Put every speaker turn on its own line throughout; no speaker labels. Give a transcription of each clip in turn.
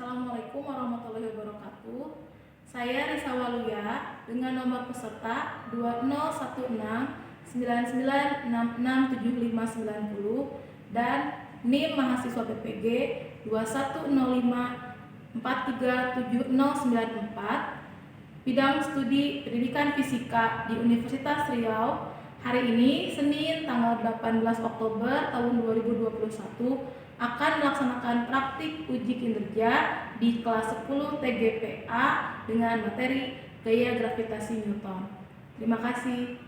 Assalamualaikum warahmatullahi wabarakatuh. Saya Risa Waluya dengan nomor peserta 201699667590 dan NIM mahasiswa PPG 2105437094, bidang studi Pendidikan Fisika di Universitas Riau. Hari ini Senin tanggal 18 Oktober tahun 2021 akan melaksanakan praktik uji kinerja di kelas 10 TGPA dengan materi gaya gravitasi Newton. Terima kasih.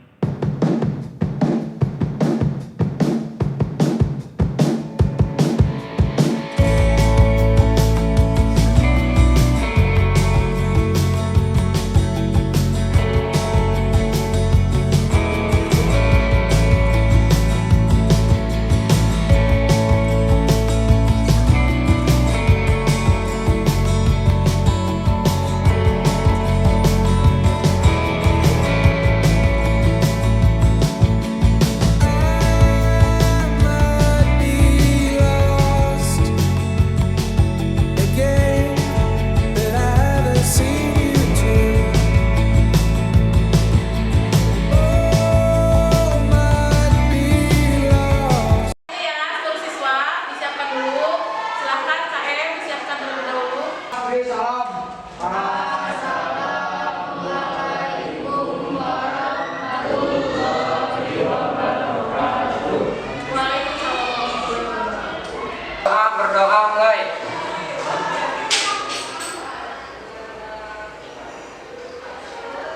Berdoa mulai.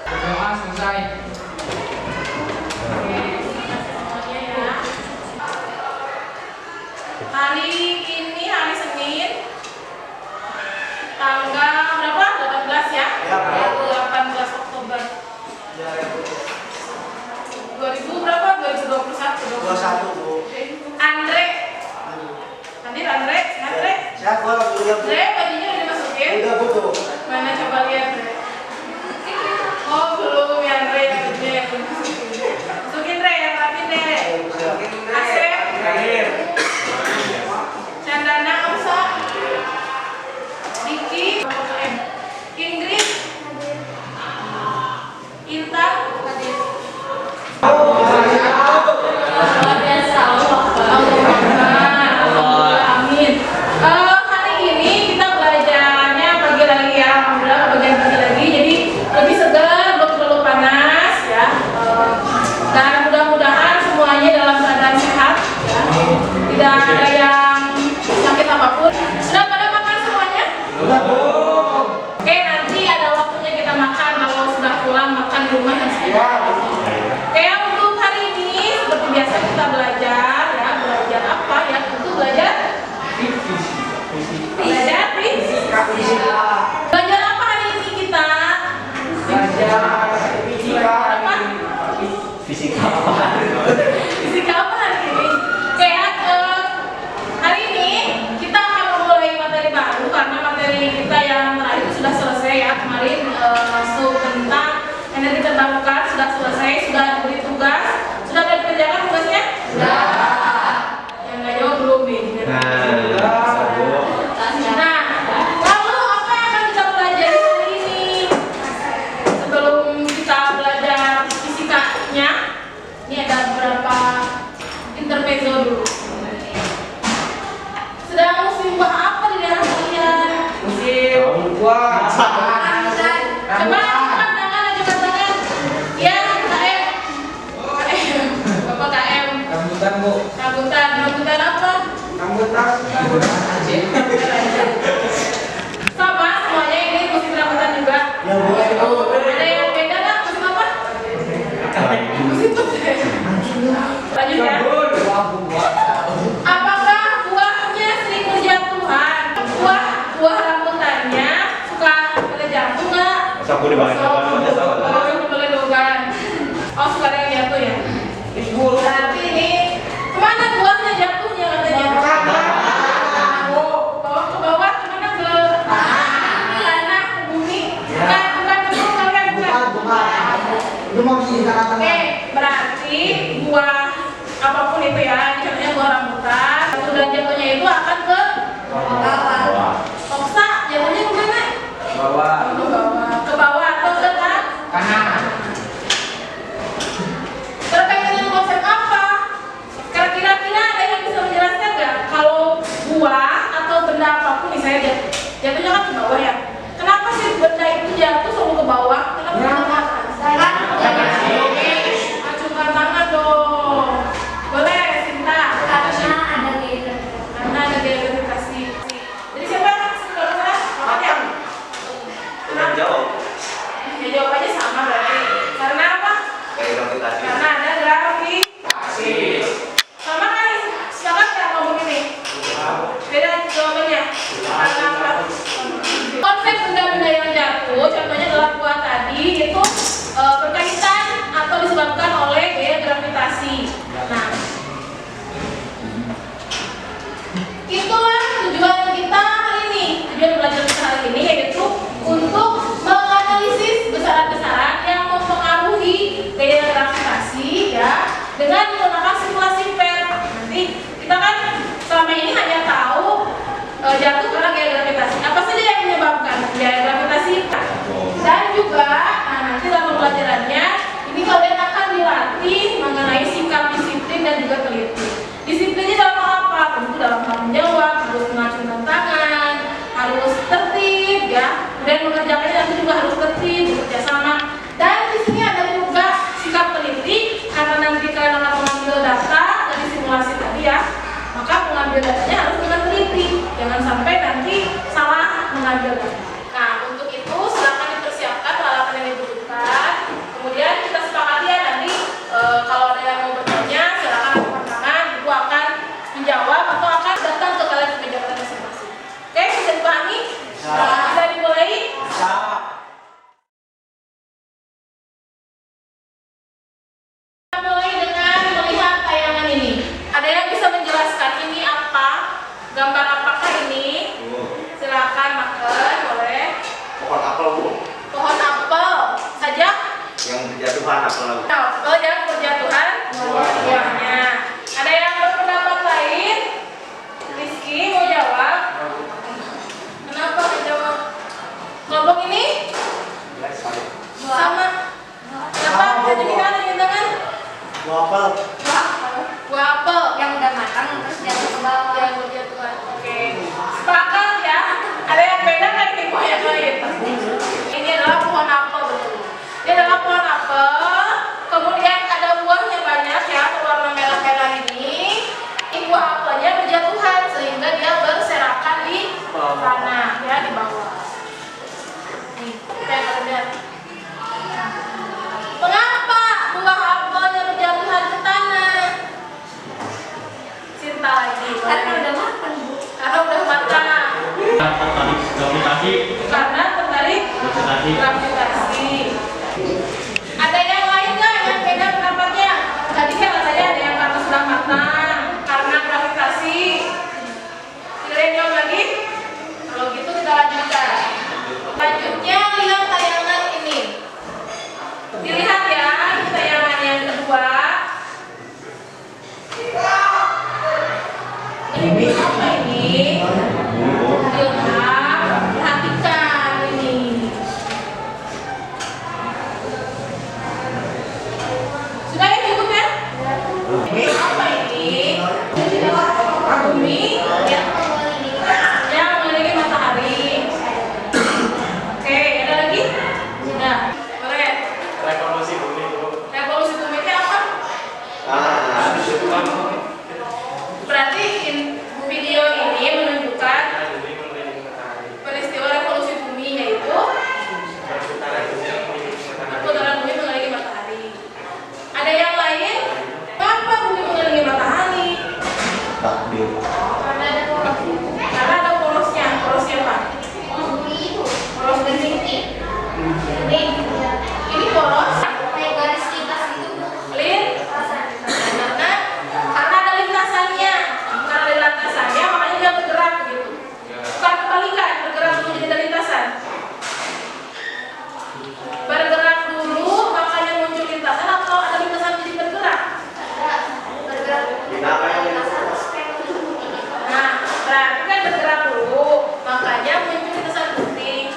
Berdoa selesai.
Hari ini hari Senin tanggal berapa? 18 ya? 18 Oktober 2000 berapa? 2021
Bu.
Andre
Siapa dulu?
Andre, bajunya udah dimasukin?
Udah butuh.
Mana coba lihat Andre. Oh belum ya Andre, bajunya belum dimasukin. Masukin Andre, yang rapi deh. Asep Chandana Kamsa Diki Ingrid Intan luar biasa. Amin. Hari ini kita belajarnya pagi lagi ya, alhamdulillah bagian pagi lagi, jadi lebih segar, belum terlalu panas ya. Dan mudah-mudahan semuanya dalam keadaan sehat ya. Tidak ada yang sakit apapun. Sudah pada makan semuanya? Oke, nanti ada waktunya kita makan kalau sudah pulang makan di rumah dan sebagainya. Oke, untuk hari ini seperti biasa kita belajar ya. Belajar apa ya? Tentu belajar fisika. Belajar apa hari ini kita?
Fisika.
Fisika apa hari ini? Oke, hari ini kita akan memulai materi baru karena materi kita yang terakhir sudah selesai ya. Kemarin masuk tentang energi terbarukan sudah selesai, sudah diberi tugas, sudah dikerjakan tugasnya? Sudah. Yang nggak jawab belum nih. Nah, lalu apa yang akan kita pelajari hari ini? Sebelum kita belajar fisikanya, ini ada beberapa intermezzo dulu. Sedang musim buah apa di daerah kalian?
Musim buah.
Coba angkat tangan. Ya, KM. Bapak KM.
Rambutan, Bu.
Rambutan apa?
Rambutan aja.
Sama semuanya ini musim rambutan juga.
Ya boleh Bu.
Ada yang beda nggak? Musim apa? Musim pete. Lanjut ya. Apakah buahnya sering berjatuhan? Buah rambutannya suka pada jatuh nggak?
Sapu di bawah
Boleh dogan. Oh suka ada yang jatuh ya? Berarti ini kemana buahnya jatuhnya katanya? Oh ke bawah kemana ke tanah ke bumi? Bukan ke bumi kalian bukan?
Itu mau di tengah-tengah.
Oke, berarti buah apapun itu ya, contohnya buah rambutan, sudah jatuhnya itu akan ke bawah. Oksa jatuh karena gaya gravitasi. Apa saja yang menyebabkan gaya gravitasi? Dan juga, nah nanti dalam pelajarannya ini kalian akan dilatih mengenai sikap disiplin dan juga teliti. Disiplinnya dalam hal apa? Tentu dalam hal menjawab, harus mengacungkan tangan, harus tertib, ya. Dan mengerjakannya nanti juga harus tertib, bekerja sama. Dan di sini ada juga sikap teliti, karena nanti kalian akan mengambil data dari simulasi tadi, ya. Maka mengambil datanya harus dengan teliti, jangan sampai nanti salah mengambil data. Nah, untuk itu silakan dipersiapkan peralatan yang dibutuhkan. Kemudian kita sepakati ya nanti kalau ada yang mau bertanya silakan angkat tangan, ibu akan menjawab atau akan datang ke kalian ke meja masing-masing. Oke, bisa dipahami? Bisa dimulai? Kita mulai dengan melihat tayangan ini. Ada yang bisa menjelaskan ini apa? Gambar apakah ini? Silakan makan, boleh.
Pohon apel, Bu.
Pohon apel saja.
Yang berjatuhan apel.
Apel yang berjatuhan buahnya. Ada yang berpendapat lain? Rizky mau jawab? Kenapa menjawab? Kelompok ini? Sama. Kenapa? Jadi gimana di tangan?
Buah apel.
Buah apel
yang udah matang terus jatuh ke bawah.
yang berjatuhan. Oke. Sepakat ya? Ada yang beda nggak ini buah yang lain? Ini adalah pohon apel betul. Ini adalah pohon apel. Kemudian ada buahnya banyak ya, berwarna merah-merah ini. Ini buah apelnya berjatuhan sehingga dia berserakan di tanah ya, di bawah. Nih, kita lihat. Mengapa buah apelnya berjatuhan ke tanah? Cinta lagi.
Karena udah makan, Bu.
Karena udah matang.
Tertarik gravitasi.
Karena tertarik gravitasi. Ada yang lain nggak yang beda pendapatnya? Tadi kan katanya ada yang karena sudah matang, karena gravitasi. Tidak ada yang jawab lagi? Kalau gitu kita lanjutkan. Selanjutnya lihat tayangan ini. Dilihat ya, ini tayangan yang kedua. Ini apa ini? Lihat, perhatikan ini. Sudah ya cukup ya? Ini apa ini? Bumi yang memiliki matahari. Oke, ada lagi? Sudah. Boleh.
Revolusi bumi dulu.
Revolusi bumi itu apa? Berarti video ini menunjukkan peristiwa revolusi bumi, yaitu perputaran bumi mengelilingi matahari. Ada yang lain? Kenapa bumi mengelilingi matahari?
Takdir.
Karena ada porosnya. Porosnya apa? Poros geni. Ini poros
Kayak garis lintas gitu, Bu.
lintasan. Karena ada lintasannya. Karena ada lintasannya, makanya dia bergerak gitu. Bukan kebalikan, bergerak dulu jadi ada lintasan. Bergerak dulu, makanya muncul lintasan, atau ada lintasan jadi bergerak?
Bergerak.
Nah, berarti kan bergerak dulu, makanya muncul lintasan putih.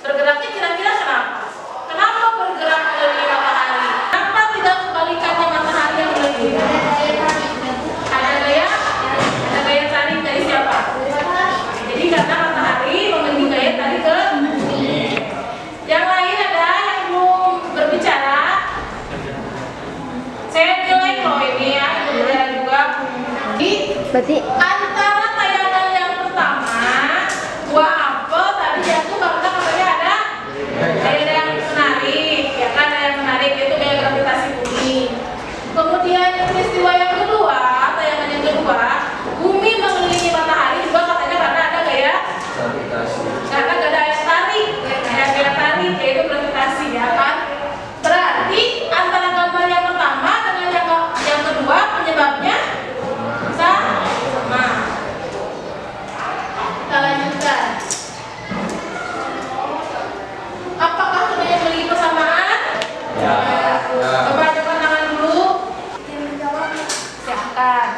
Bergeraknya kira-kira kenapa? Kenapa bergerak mengelilingi matahari? Kenapa tidak kebalikannya matahari yang mengelilingi? Ada gaya tarik dari siapa? Jadi karena matahari memiliki gaya tarik ke bumi. Yang lain ada yang belum berbicara? Saya nilai loh ini ya, berbicara juga.
Berarti
Antara tayangan yang pertama, buah apel tadi jatuh karena katanya ada yang menarik, ya kan, ada yang menarik, itu gaya gravitasi bumi. Kemudian peristiwa yang kedua, tayangan yang kedua, bumi mengelilingi matahari juga katanya karena ada gaya karena gak ada gaya tarik, gaya tarik yaitu gravitasi, ya kan. Berarti antara gambar yang pertama dengan yang kedua penyebabnya sama. Kita lanjutkan. Apakah keduanya memiliki persamaan?
Ya.
Coba tangan dulu. Silakan.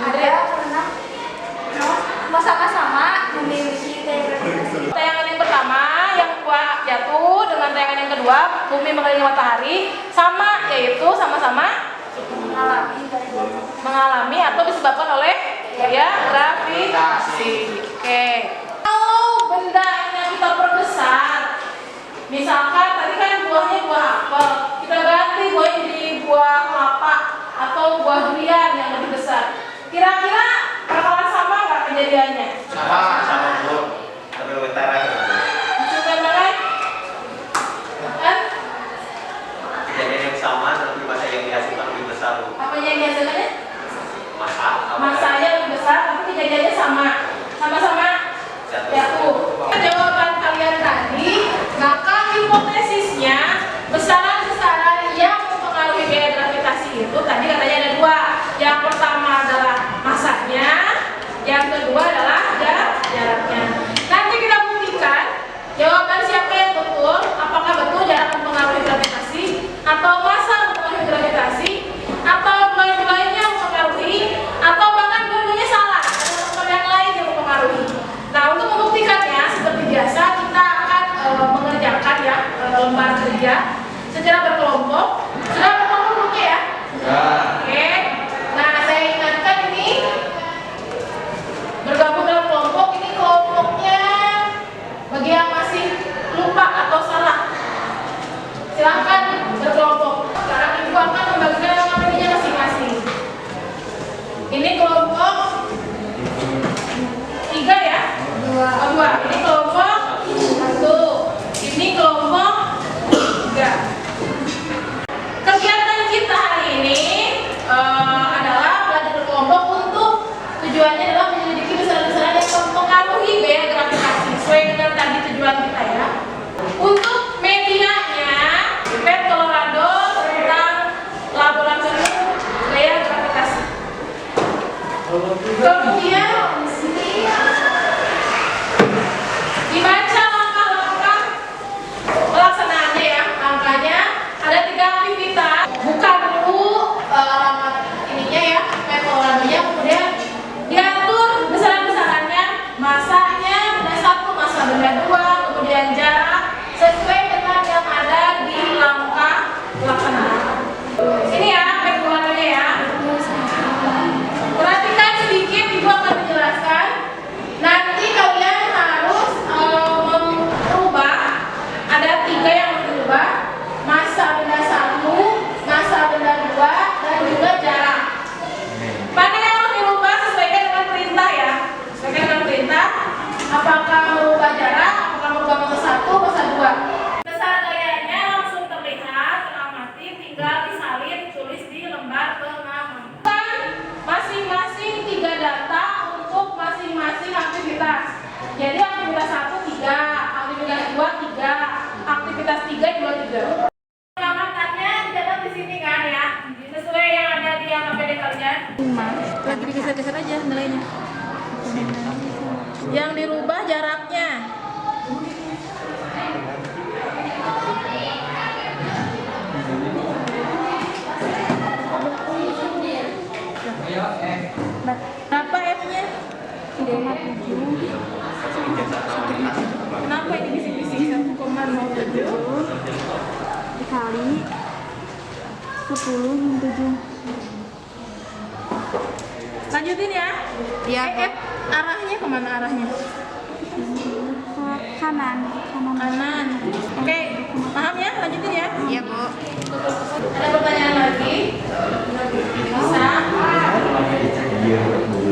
ada karena sama-sama
kedua bumi mengelilingi matahari sama, yaitu sama-sama mengalami atau disebabkan oleh gaya gravitasi. Oke. Kalau benda yang kita perbesar, misalkan tadi kan buahnya buah apel, kita ganti buahnya jadi buah kelapa atau buah durian yang lebih besar. Kira-kira bakalan sama nggak kejadiannya?
Sama Bu. Tapi utara gitu.
Coba banget. Kan?
Kejadian yang sama tapi masa yang dihasilkan lebih besar Bu.
Apanya yang dihasilkannya?
Masa.
Masanya lebih besar, tapi kejadiannya sama. Sama-sama jatuh. Jawaban kalian tadi, maka hipotesisnya besaran-besaran yang mempengaruhi gaya gravitasi itu tadi katanya ada dua. Yang pertama adalah masanya, yang kedua adalah jaraknya. Nanti kita buktikan jawaban siapa yang betul, apakah betul jarak mempengaruhi gravitasi atau massa mempengaruhi gravitasi atau dua-duanya mempengaruhi atau bahkan dua-duanya salah, ada faktor yang lain yang mempengaruhi. Nah, untuk membuktikannya seperti biasa kita akan mengerjakan ya lembar kerja secara berkelompok. Sudah berkelompok dulu ya? Oke. Nah, saya ingatkan ini bergabung dalam kelompok, ini kelompoknya bagi yang masih lupa atau salah silahkan berkelompok. Sekarang ibu akan membagikan materinya masing-masing. Ini kelompok 3 ya? 2. Ini kelompok 1. Ini kelompok 3. Kegiatan kita hari ini adalah belajar berkelompok untuk tujuannya adalah menyelidiki besaran-besaran yang mempengaruhi gaya gravitasi sesuai dengan tadi tujuan kita ya. Untuk medianya Pet Colorado tentang laboratorium gaya gravitasi. Kemudian dibaca langkah-langkah pelaksanaannya ya. Angkanya ada 3 aktivitas. Buka dulu ininya ya, Pet Coloradonya, kemudian diatur besaran-besarannya, masanya benda 1, massa benda 2, kemudian jarak sesuai dengan yang ada di langkah pelaksanaan. Ini ya Pet Coloradonya ya. Perhatikan sedikit, ibu akan menjelaskan. Nanti kalian harus merubah. Ada 3 yang harus dirubah. Massa benda 1, massa benda 2, dan juga jarak. Mana yang harus dirubah sesuaikan dengan perintah ya. Sesuaikan dengan perintah. Apakah merubah jarak, apakah merubah massa 1, massa 2. Besaran gayanya langsung terlihat, teramati, tinggal disalin, tulis di lembar pengamatan. Masing-masing 3 data untuk masing-masing aktivitas. Jadi aktivitas 1 3, aktivitas 2 3, aktivitas 3 juga 3. Pengamatannya dicatat di sini kan ya, sesuai yang ada di APD kalian. Lagi digeser-geser aja nilainya. Yang dirubah jaraknya. Berapa F-nya? 3,7. Kenapa ini bisik-bisik 1,07
dikali 10 7.
Lanjutin ya.
Iya,
F arahnya kemana arahnya?
Kanan.
Kanan. Oke, paham ya? Lanjutin ya.
Iya, Bu.
Ada pertanyaan lagi? Bisa?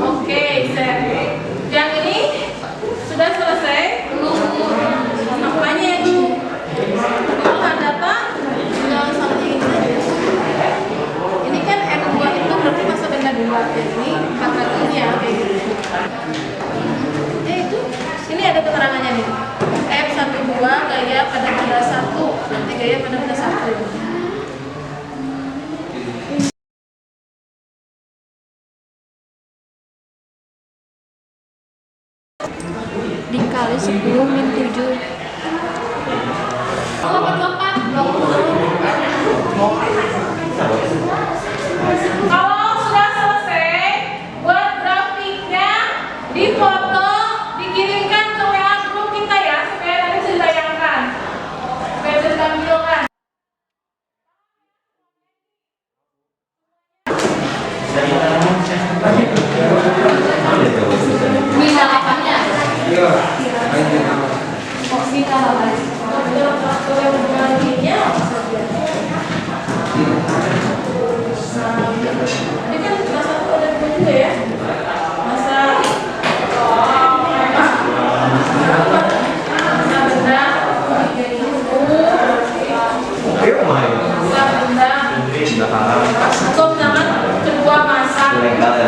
Oke, Sir. Yang ini sudah selesai? Belum. Apanya itu? Pengolahan data? Tinggal sama ini saja. Ini kan M2 itu berarti masa benda 2. Jadi 4 lagi ya, kayak gitu. Itu, ini ada keterangannya nih. F12 gaya pada benda 1. Nanti gaya pada benda 1.
Dikali 10 min 7.
Kalau sudah selesai, buat grafiknya difoto, dikirimkan ke WA grup kita ya, supaya nanti bisa ditayangkan, supaya bisa ditampilkan.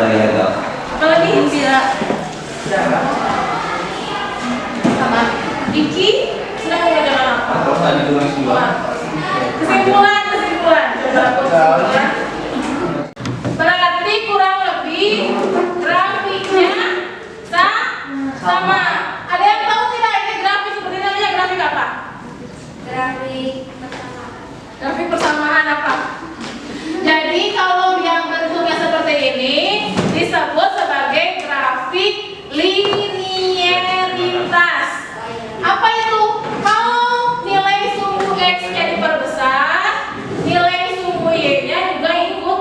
gaya gak?
Apalagi Indira sama Iki sudah mengerjakan apa?
Atau tadi tulis dua.
Kesimpulan coba aku kesimpulan. Berarti kurang lebih grafiknya sama. Ada yang tahu tidak ini grafik seperti namanya grafik apa? Grafik persamaan apa? Jadi kalau yang bentuknya seperti ini disebut sebagai grafik linearitas. Apa itu? Kalau nilai sumbu X-nya diperbesar, nilai sumbu Y-nya juga ikut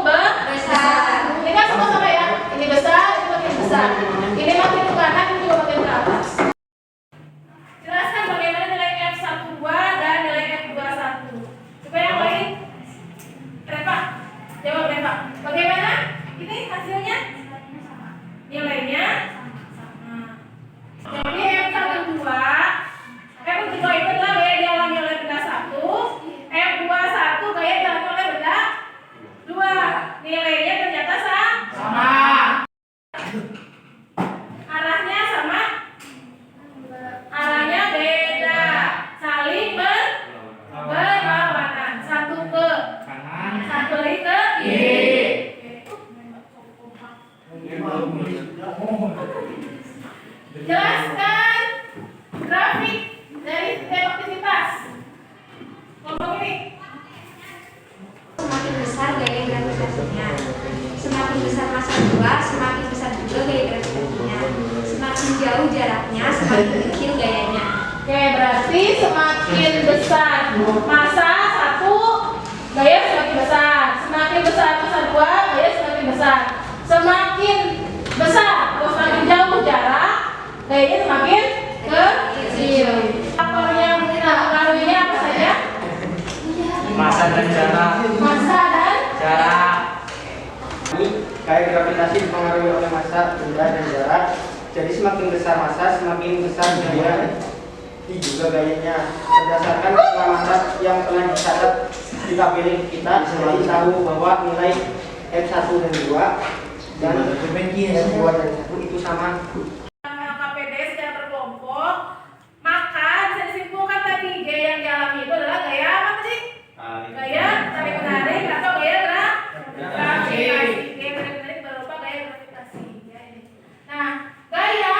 besar. Ini kan sama-sama ya. Ini besar, ini makin besar. Ini makin ke kanan, ini juga makin ke atas. Jelaskan bagaimana nilai F12 dan nilai F21. Coba yang lain. Reva, jawab Reva. Bagaimana? Ini hasilnya? Nilainya sama. Jadi F12 itu adalah gaya dialami oleh benda 1. F21 gaya dialami oleh benda 2. Nilainya ternyata sama. Arahnya sama. Arahnya beda. Saling berlawanan. Satu ke kanan, satu lagi ke kiri. Jelaskan grafik dari setiap aktivitas. Kelompok ini.
Semakin besar gaya gravitasinya, semakin besar massa 2, semakin besar juga gaya gravitasinya. Semakin jauh jaraknya, semakin kecil gayanya.
Oke, berarti semakin besar massa 1, gaya semakin besar. Semakin besar massa 2, gaya semakin besar. Semakin besar atau semakin jauh jarak, gayanya semakin kecil. Faktornya mempengaruhinya apa saja?
Masa dan jarak.
Massa dan
Jarak.
Gaya gravitasi dipengaruhi oleh massa, benda, dan jarak. Jadi semakin besar massa, semakin besar gaya. Ini juga gayanya. Berdasarkan pengamatan yang telah dicatat di tabel kita, jadi tahu bahwa nilai F1 dan 2 dan F2 dan 1 itu sama.
KPD secara berkelompok, maka bisa disimpulkan tadi gaya yang dialami itu adalah gaya apa tadi? Gaya saling menarik atau gaya gravitasi. Gaya menarik berupa gaya gravitasi. Ya, ini. Nah, gaya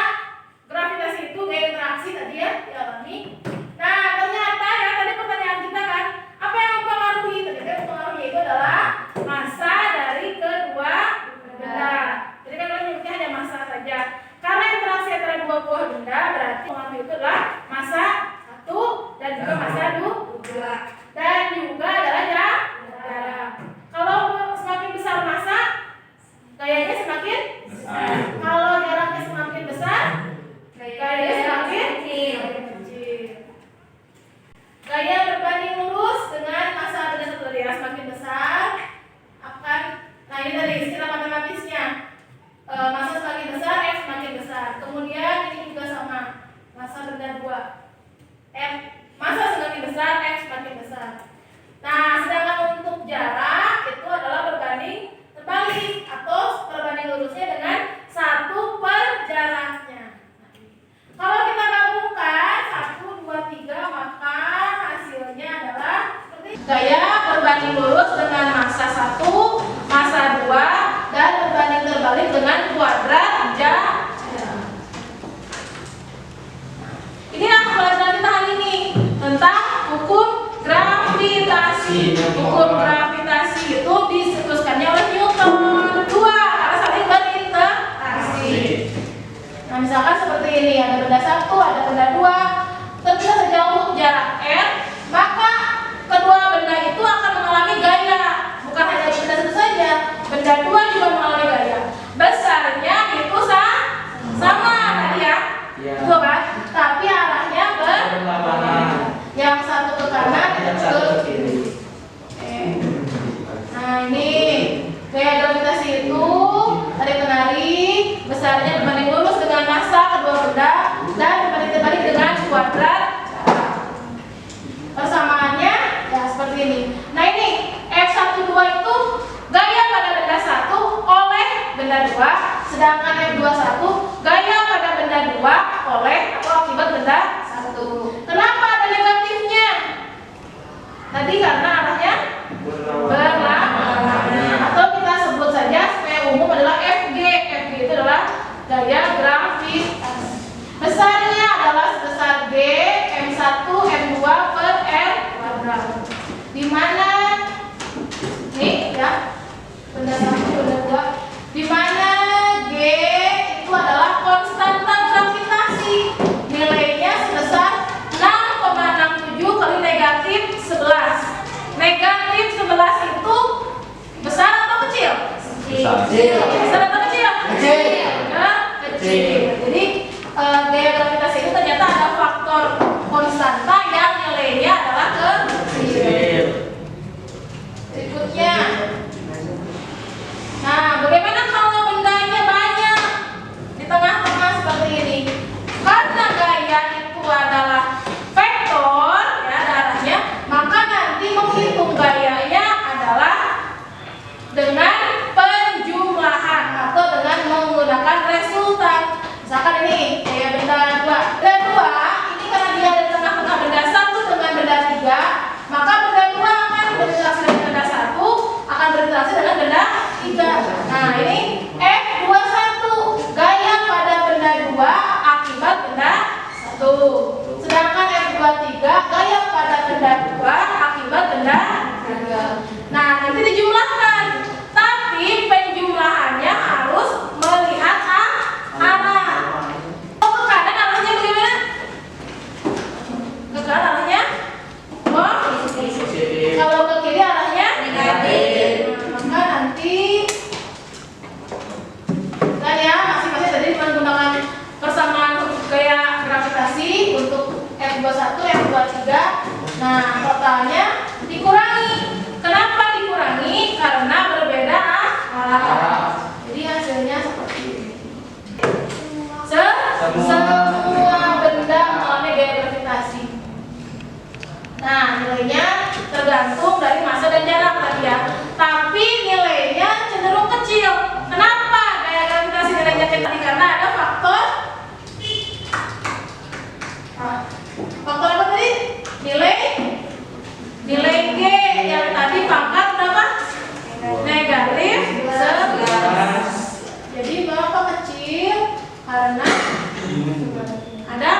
gravitasi itu gaya interaksi tadi ya dialami. Nah, ternyata ya tadi pertanyaan kita kan, apa yang mempengaruhi? Tadi kan mempengaruhi itu adalah massa dari kedua benda. Jadi kan kalau nyebutnya hanya massa saja. Karena interaksi antara dua buah benda berarti pengaruh itu adalah massa 1 dan juga massa 2 dan juga adalah jarak. Kalau semakin besar massa, gayanya semakin besar. Kalau jaraknya semakin besar, gayanya semakin kecil. Gaya berbanding lurus dengan massa benda satu dia semakin besar akan, nah ini dari istilah matematisnya. Massa semakin besar, F semakin besar. Kemudian ini juga sama, massa benda 2. Massa semakin besar, F semakin besar. Nah, sedangkan untuk jarak itu adalah berbanding terbalik atau berbanding lurusnya dengan 1 per jaraknya. Kalau kita gabungkan 1, 2, 3, maka hasilnya adalah seperti gaya berbanding lurus dengan massa 1, massa 2 dan berbanding terbalik dengan kuadrat jarak. Inilah pelajaran kita hari ini tentang hukum gravitasi. Hukum gravitasi itu dicetuskannya oleh Newton. Kedua, karena saling berinteraksi. Nah, misalkan seperti ini, ada benda 1, ada benda 2. Ketika sejauh jarak r, maka kedua benda itu akan mengalami gaya. Bukan hanya benda 1 saja, benda 2 juga mengalami gaya. Besarnya itu sama tadi ya. Betul kan? Tapi arahnya berlawanan. Yang satu ke kanan, yang satu ke kiri. sedangkan F21 gaya pada benda 2 oleh atau akibat benda 1. Kenapa ada negatifnya? Tadi karena arahnya berlawanan, atau kita sebut saja supaya umum adalah FG. FG itu adalah gaya gravitasi. Besarnya adalah sebesar G M1 M2 per R kuadrat. Di mana nih ya, benda 1 benda 2, di mana G itu adalah konstanta gravitasi. Nilainya sebesar 6,67 kali negatif 11. Negatif 11 itu besar atau kecil?
Kecil.
Besar atau kecil?
Kecil.
Kecil. Jadi gaya gravitasi itu ternyata ada faktor konstanta yang nilainya adalah kecil. Berikutnya, nah bagaimana kalau bendanya banyak di tengah-tengah seperti ini? Karena gaya itu adalah vektor ya darahnya, maka nanti menghitung gayanya adalah dengan penjumlahan atau dengan menggunakan resultan. Misalkan ini kayak benda 2. Benda 2 ini karena dia ada di tengah-tengah benda 1 dengan benda 3, maka benda 2 akan berinteraksi dengan benda 1 akan berinteraksi dengan benda 3. Nah, ini F21 gaya pada benda 2 akibat benda 1. Sedangkan F23 gaya pada benda 2 akibat benda 3. Nah, nanti dijumlahkan. Tapi penjumlahannya harus melihat arah. Oh, ke kanan arahnya bagaimana? Ke kanan arahnya? Oh, kalau ke kiri arahnya negatif. Maka nanti kan ya masing-masing tadi menggunakan persamaan gaya gravitasi untuk F21, F23. Nah, totalnya dikurangi. Kenapa dikurangi? Karena berbeda arah. Jadi hasilnya seperti ini. Semua benda mengalami gaya gravitasi. Nah, nilainya tergantung dari massa dan jarak tadi ya. Tapi nilainya cenderung kecil. Kenapa gaya gravitasi nilainya kecil? Karena ada faktor apa tadi? Nilai G yang tadi pangkat berapa? Negatif 11. Jadi mengapa kecil? Karena ada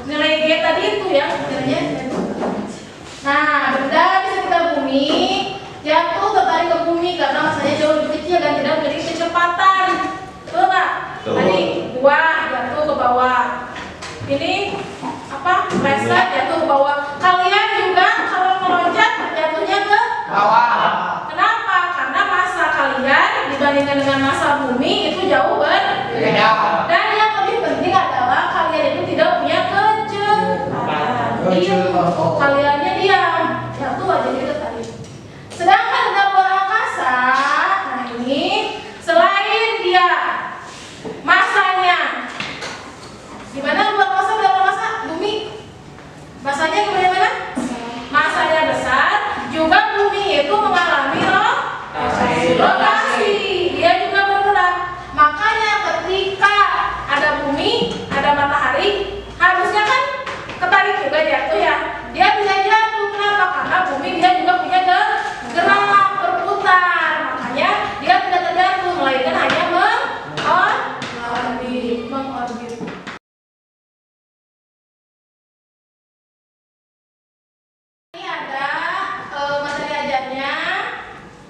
nilai G tadi itu ya, nilainya. Nah, benda di sekitar bumi jatuh tertarik ke bumi karena masanya jauh lebih kecil dan tidak memiliki kecepatan. Betul nggak? Tadi buah jatuh ke bawah. Ini apa? Pleset jatuh ke bawah. Kalian juga kalau meloncat jatuhnya ke
bawah.
Kenapa? Karena massa kalian dibandingkan dengan massa bumi itu jauh berbeda. Dan yang lebih penting adalah kalian itu tidak punya kecepatan. Kaliannya diam, jatuh aja gitu tadi. Sedangkan benda luar angkasa, nah ini selain dia massanya, gimana luar angkasa, bumi, massanya gimana? Massanya besar, juga bumi itu mengalami rotasi, dia juga bergerak. Makanya ketika ada bumi, ada matahari, harusnya kan ketarik juga jatuh ya. Dia bisa jatuh, kenapa? Karena bumi dia juga punya gerak berputar. Makanya dia tidak terjatuh, melainkan hanya mengorbit. Ini ada materi ajarnya.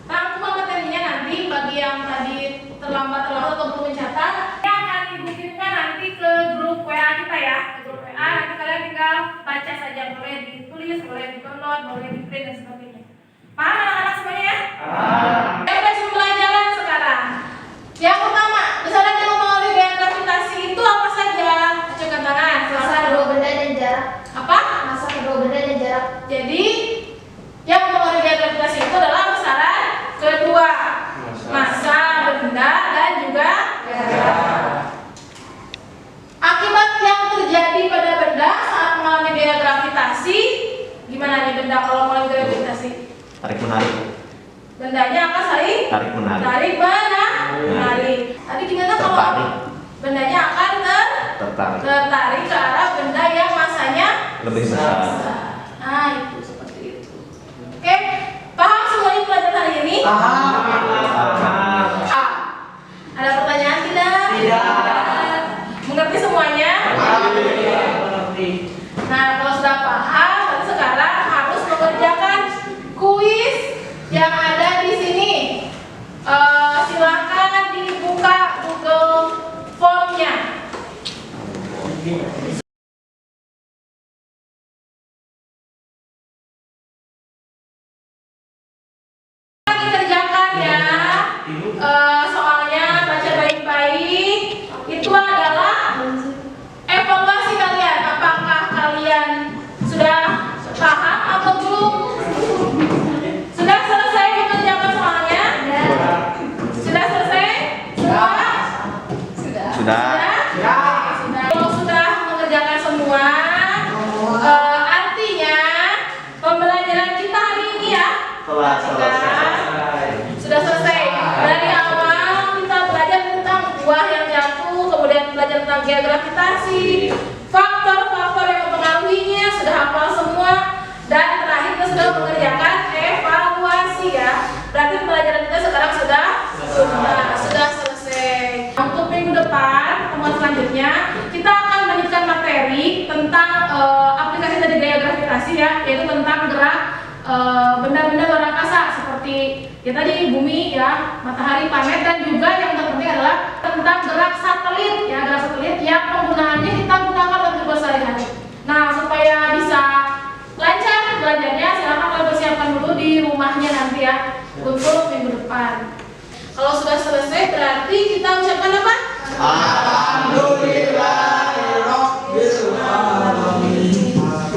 Rangkuman materinya nanti bagi yang tadi terlambat atau belum mencatat, ini akan dikirimkan nanti ke grup WA kita ya. Ke grup WA nanti kalian tinggal baca saja, boleh ditulis, boleh di-download, boleh di-print dan sebagainya. Paham anak-anak semuanya ya? Kita pembelajaran sekarang. Yang pertama, besaran yang mempengaruhi gaya gravitasi itu apa saja? Acungkan tangan.
Massa kedua benda dan jarak.
Apa?
Massa kedua benda dan jarak.
Jadi yang mempengaruhi gaya gravitasi itu adalah besaran kedua, massa benda dan juga jarak. Akibat yang terjadi pada benda saat mengalami gaya gravitasi, gimana nih benda kalau mengalami gaya gravitasi?
Tarik menarik.
Bendanya akan saling
Tarik menarik.
menarik. Tadi gimana
tertarik.
Bendanya akan
Tertarik.
tertarik ke arah benda yang masanya
Lebih besar.
Nah, itu seperti itu. Oke, paham semuanya pelajaran hari ini? Ada pertanyaan tidak?
Tidak.
Mengerti semuanya? Nah, kalau sudah paham, berarti sekarang harus mengerjakan kuis yang ada di sini. Silakan dibuka Google Form-nya. Dikerjakan ya. Soalnya baca baik-baik. Itu adalah evaluasi kalian. Apakah kalian sudah paham atau belum? Sudah selesai mengerjakan soalnya? Sudah selesai? Semua?
Sudah.
Kalau sudah mengerjakan semua, artinya pembelajaran kita hari ini ya
Telah selesai.
sudah selesai. Dari awal kita belajar tentang buah yang jatuh, kemudian belajar tentang geogravitasi, faktor-faktor yang mempengaruhinya, sudah hafal semua, dan terakhir kita sudah mengerjakan evaluasi ya. Berarti pembelajaran kita sekarang sudah selesai. Untuk minggu depan, pertemuan selanjutnya, kita akan melanjutkan materi tentang aplikasi dari gaya gravitasi ya, yaitu tentang gerak benda-benda luar angkasa seperti ya tadi bumi ya, matahari, planet, dan juga yang terpenting adalah tentang gerak satelit ya, gerak satelit yang penggunaannya kita gunakan dalam kehidupan sehari-hari. Nah, supaya bisa lancar belajarnya, silakan kalian persiapkan dulu di rumahnya nanti ya untuk minggu depan. Kalau sudah selesai berarti kita ucapkan apa?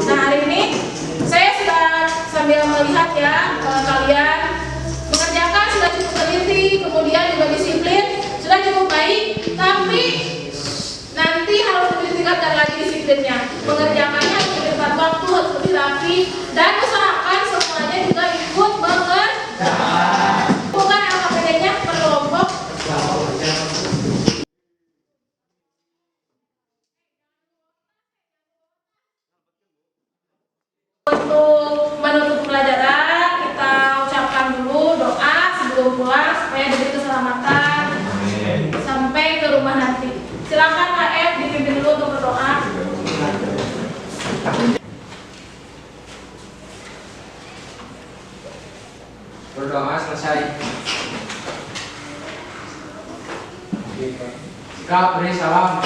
Nah, hari ini saya sudah sambil melihat ya kalian mengerjakan sudah cukup teliti, kemudian juga disiplin, sudah cukup baik, tapi nanti harus lebih ditingkatkan lagi disiplinnya. Pengerjakannya harus lebih tepat waktu, harus lebih rapi, dan usahakan semuanya juga ikut mengerjakan. Bukan LKPD-nya per kelompok. Untuk menutup pelajaran, kita ucapkan dulu doa sebelum pulang supaya diberi keselamatan sampai ke rumah nanti. Silakan AF dipimpin dulu untuk berdoa.
Berdoa selesai. Sikap beri salam.